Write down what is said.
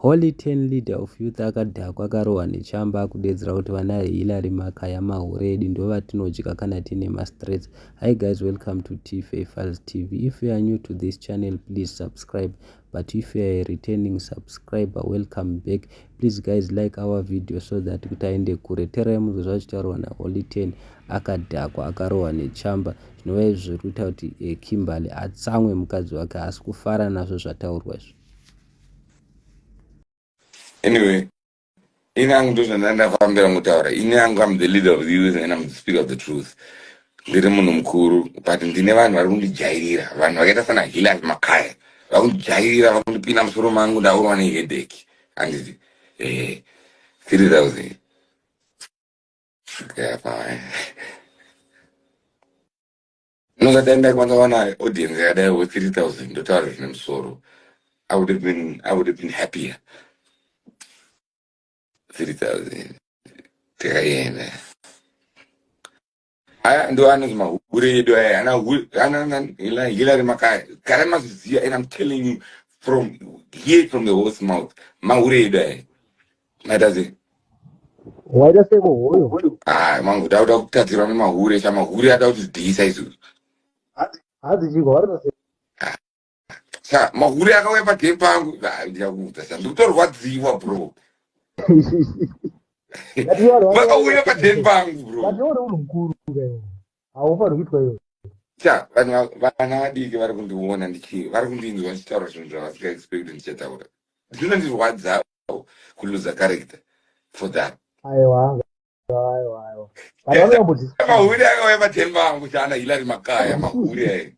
Holy 10 leader of youth akadakwa akarohwa nechamba kudedzera kuti vana Hillary Makaya hure ndo vatinodya kana tine mastress. Hi guys, welcome to T-Fafers TV. If you are new to this channel, please subscribe. But if you are a returning subscriber, welcome back. Please guys, like our video so that kutaende kure. Terai muzozva chitaurwa naHoly 10 akadhakwa akarohwa nechamba. Zvinova izvo zviri kuita kuti Kimberley atsamwe mukadzi wake, asi kufara nazvo zvataurwa izvo. Anyway, I'm the leader of the youth and I'm the speaker of the truth. But ndine vanhu vari kundijairira, vanhu vakaita sana Hillary Makaya vakundijairira, vakundipinda musoro mangu ndaurwa neheadache. Handiti 3000 unozadaenda kwanza wana audience yakadai 3000 ndotaura zvine musoro. I would have been happier. 3000 tikaenda aya ndo anonzi mahure edu aya ana Hillary Makaya kare maziziya, and I'm telling you from the horse mouth, mahure edu aya matazi waida seko hoyo mangu dauda kutadzirwa nemahure, chamahure ada kutidhisa isusu hadzichiko warina seko sa mahure akauya padhee pangu ndichakuudza sa ndikutorwadziwa bro. Vakauya padhee pangu bro. Vatione uri mukuru haufaniri kuitwa iyo. Cha vana vadiki vari kundiona vari kundinzwa ndichitaura zvinhu zvavasingaexpect ndichataura. Zvinondirwadza kuluza character for that. Aiwa. Mahure akauya padhee pangu chana Hillary Makaya mahure.